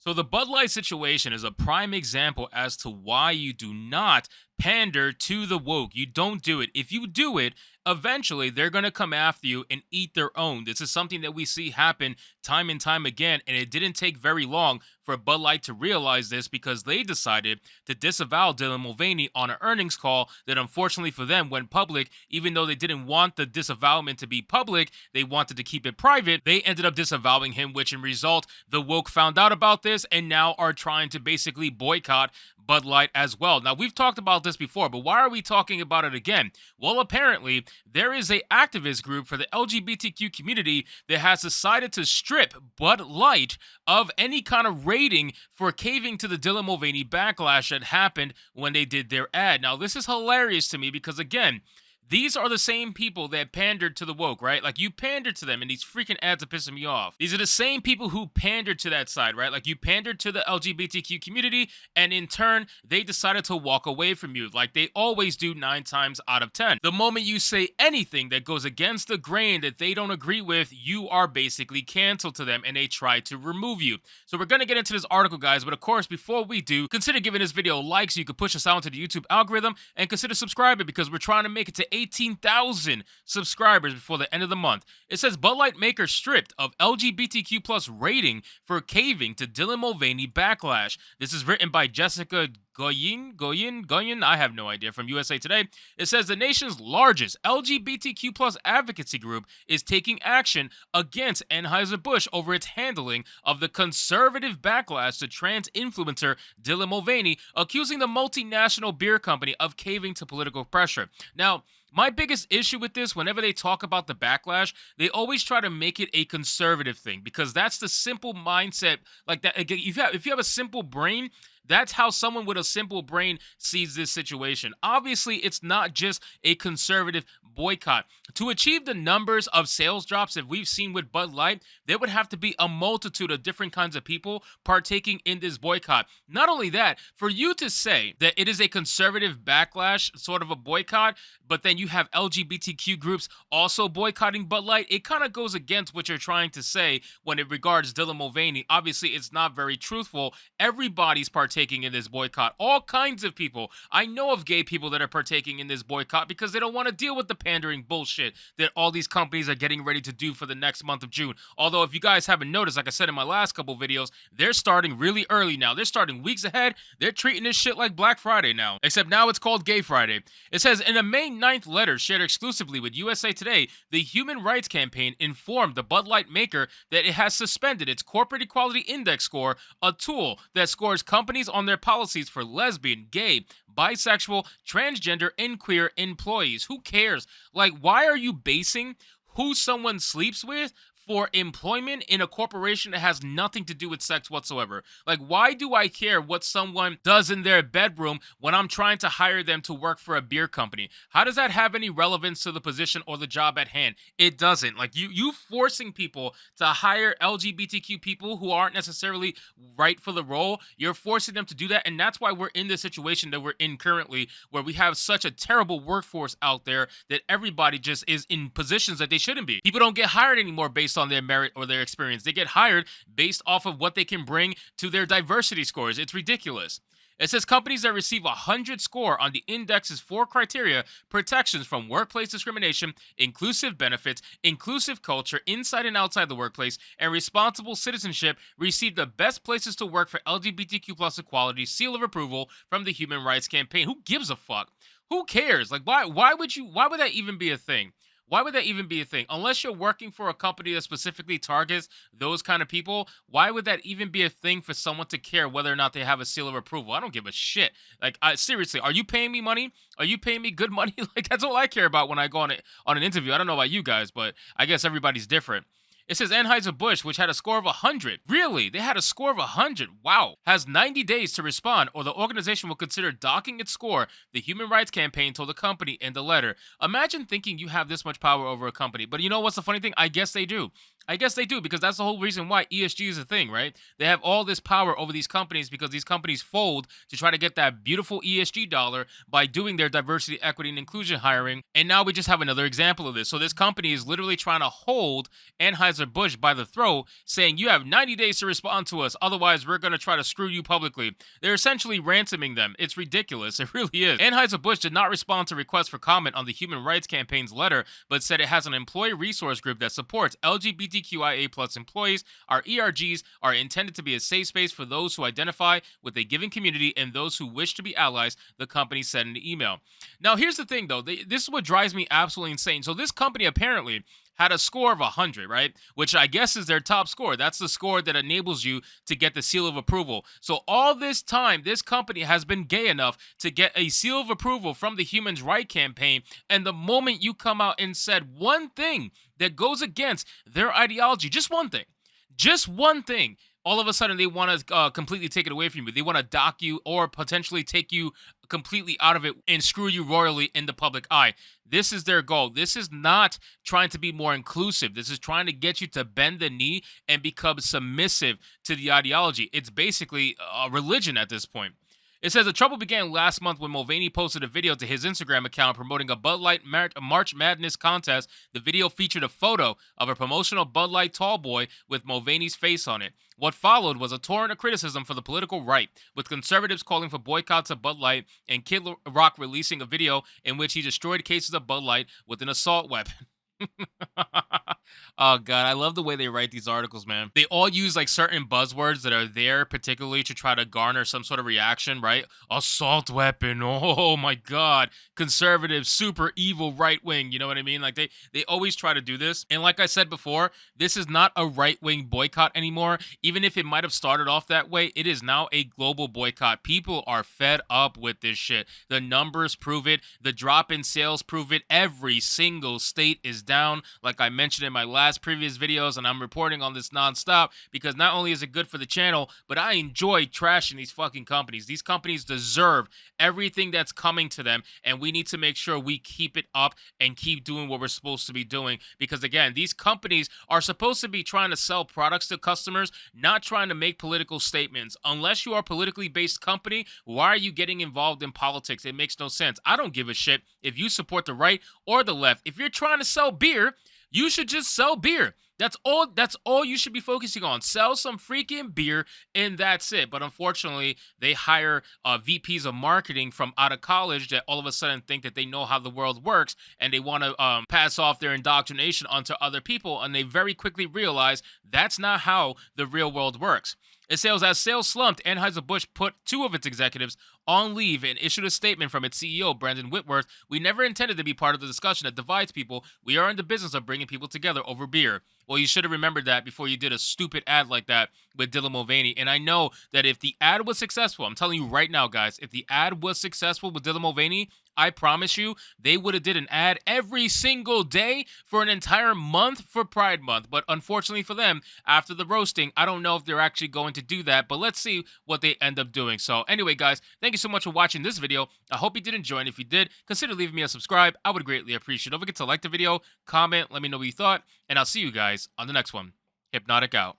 So the Bud Light situation is a prime example as to why you do not pander to the woke. You don't do it. If you do it, eventually they're going to come after you and eat their own. This is something that we see happen time and time again, and it didn't take very long for Bud Light to realize this because they decided to disavow Dylan Mulvaney on an earnings call that unfortunately for them went public. Even though they didn't want the disavowment to be public, they wanted to keep it private. They ended up disavowing him, which in result, the woke found out about this and now are trying to basically boycott Bud Light as well. Now, we've talked about this before, but why are we talking about it again? Well, apparently, there is a activist group for the LGBTQ community that has decided to strip Bud Light of any kind of rating for caving to the Dylan Mulvaney backlash that happened when they did their ad. Now, this is hilarious to me because, again, these are the same people that pandered to the woke, right? Like, you pandered to them, and these freaking ads are pissing me off. These are the same people who pandered to that side, right? Like, you pandered to the LGBTQ community, and in turn, they decided to walk away from you, like they always do 9 times out of 10. The moment you say anything that goes against the grain that they don't agree with, you are basically canceled to them, and they try to remove you. So we're gonna get into this article, guys, but of course, before we do, consider giving this video a like so you can push us out into the YouTube algorithm, and consider subscribing because we're trying to make it to 18,000 subscribers before the end of the month. It says Bud Light maker stripped of LGBTQ plus rating for caving to Dylan Mulvaney backlash. This is written by Jessica Goyen, I have no idea, from USA Today. It says the nation's largest LGBTQ plus advocacy group is taking action against Anheuser-Busch over its handling of the conservative backlash to trans influencer Dylan Mulvaney, accusing the multinational beer company of caving to political pressure. Now, my biggest issue with this, whenever they talk about the backlash, they always try to make it a conservative thing because that's the simple mindset. Like that, if you have a simple brain, that's how someone with a simple brain sees this situation. Obviously, it's not just a conservative boycott. To achieve the numbers of sales drops that we've seen with Bud Light, there would have to be a multitude of different kinds of people partaking in this boycott. Not only that, for you to say that it is a conservative backlash, sort of a boycott, but then you have LGBTQ groups also boycotting Bud Light, it kind of goes against what you're trying to say when it regards Dylan Mulvaney. Obviously, it's not very truthful. Everybody's partaking in this boycott. All kinds of people. I know of gay people that are partaking in this boycott because they don't want to deal with the pandering bullshit that all these companies are getting ready to do for the next month of June. Although, if you guys haven't noticed, like I said in my last couple videos, they're starting really early now. They're starting weeks ahead. They're treating this shit like Black Friday now. Except now it's called Gay Friday. It says, in a May 9th letter shared exclusively with USA Today, the Human Rights Campaign informed the Bud Light maker that it has suspended its Corporate Equality Index score, a tool that scores companies on their policies for lesbian, gay, bisexual, transgender, and queer employees. Who cares? Like, why are you basing who someone sleeps with for employment in a corporation that has nothing to do with sex whatsoever? Like, why do I care what someone does in their bedroom when I'm trying to hire them to work for a beer company? How does that have any relevance to the position or the job at hand? It doesn't. Like, you forcing people to hire LGBTQ people who aren't necessarily right for the role, you're forcing them to do that, and that's why we're in the situation that we're in currently, where we have such a terrible workforce out there that everybody just is in positions that they shouldn't be. People don't get hired anymore based on their merit or their experience. They get hired based off of what they can bring to their diversity scores. It's ridiculous. It says companies that receive a 100 score on the index's 4 criteria, protections from workplace discrimination, inclusive benefits, inclusive culture inside and outside the workplace, and responsible citizenship, receive the best places to work for LGBTQ plus equality seal of approval from the Human Rights Campaign. Who gives a fuck? Who cares? Like, why would that even be a thing? Why would that even be a thing? Unless you're working for a company that specifically targets those kind of people, why would that even be a thing for someone to care whether or not they have a seal of approval? I don't give a shit. Like, seriously, are you paying me money? Are you paying me good money? Like, that's all I care about when I go on an interview. I don't know about you guys, but I guess everybody's different. It says Anheuser-Busch, which had a score of 100. Really? They had a score of 100. Wow. Has 90 days to respond, or the organization will consider docking its score, the Human Rights Campaign told the company in the letter. Imagine thinking you have this much power over a company. But you know what's the funny thing? I guess they do. Because that's the whole reason why ESG is a thing, right? They have all this power over these companies because these companies fold to try to get that beautiful ESG dollar by doing their diversity, equity, and inclusion hiring. And now we just have another example of this. So this company is literally trying to hold Anheuser Anheuser-Busch by the throat, saying, you have 90 days to respond to us, otherwise we're going to try to screw you publicly. They're essentially ransoming them. It's ridiculous. It really is. Anheuser-Busch did not respond to requests for comment on the Human Rights Campaign's letter, but said it has an employee resource group that supports LGBTQIA+ employees. Our ERGs are intended to be a safe space for those who identify with a given community and those who wish to be allies, the company said in the email. Now, here's the thing, though. This is what drives me absolutely insane. So this company apparently had a score of 100, right? Which I guess is their top score. That's the score that enables you to get the seal of approval. So all this time, this company has been gay enough to get a seal of approval from the Human Rights Campaign. And the moment you come out and said one thing that goes against their ideology, just one thing, all of a sudden they want to completely take it away from you. They want to dock you or potentially take you completely out of it and screw you royally in the public eye. This is their goal. This is not trying to be more inclusive. This is trying to get you to bend the knee and become submissive to the ideology. It's basically a religion at this point. It says the trouble began last month when Mulvaney posted a video to his Instagram account promoting a Bud Light March Madness contest. The video featured a photo of a promotional Bud Light tall boy with Mulvaney's face on it. What followed was a torrent of criticism for the political right, with conservatives calling for boycotts of Bud Light and Kid Rock releasing a video in which he destroyed cases of Bud Light with an assault weapon. Oh god, I love the way they write these articles, man. They all use like certain buzzwords that are there particularly to try to garner some sort of reaction, right? Assault weapon. Oh my god. Conservative, super evil right wing, you know what I mean? Like they always try to do this. And like I said before, this is not a right-wing boycott anymore. Even if it might have started off that way, it is now a global boycott. People are fed up with this shit. The numbers prove it. The drop in sales prove it. Every single state is down, like I mentioned in my last previous videos, and I'm reporting on this nonstop because not only is it good for the channel, but I enjoy trashing these fucking companies. These companies deserve everything that's coming to them, and we need to make sure we keep it up and keep doing what we're supposed to be doing, because again, these companies are supposed to be trying to sell products to customers, not trying to make political statements. Unless you are a politically based company, why are you getting involved in politics? It makes no sense. I don't give a shit if you support the right or the left. If you're trying to sell beer, you should just sell beer. That's all you should be focusing on. Sell some freaking beer, and that's it. But unfortunately, they hire VPs of marketing from out of college that all of a sudden think that they know how the world works, and they want to pass off their indoctrination onto other people, and they very quickly realize that's not how the real world works. It says, as sales slumped, Anheuser-Busch put 2 of its executives on leave and issued a statement from its CEO, Brandon Whitworth. We never intended to be part of the discussion that divides people. We are in the business of bringing people together over beer. Well, you should have remembered that before you did a stupid ad like that with Dylan Mulvaney. And I know that if the ad was successful, I'm telling you right now, guys, if the ad was successful with Dylan Mulvaney, I promise you, they would have did an ad every single day for an entire month for Pride Month. But unfortunately for them, after the roasting, I don't know if they're actually going to do that. But let's see what they end up doing. So anyway, guys, thank you so much for watching this video. I hope you did enjoy. And if you did, consider leaving me a subscribe. I would greatly appreciate it. Don't forget to like the video, comment, let me know what you thought. And I'll see you guys on the next one. Hypnotic out.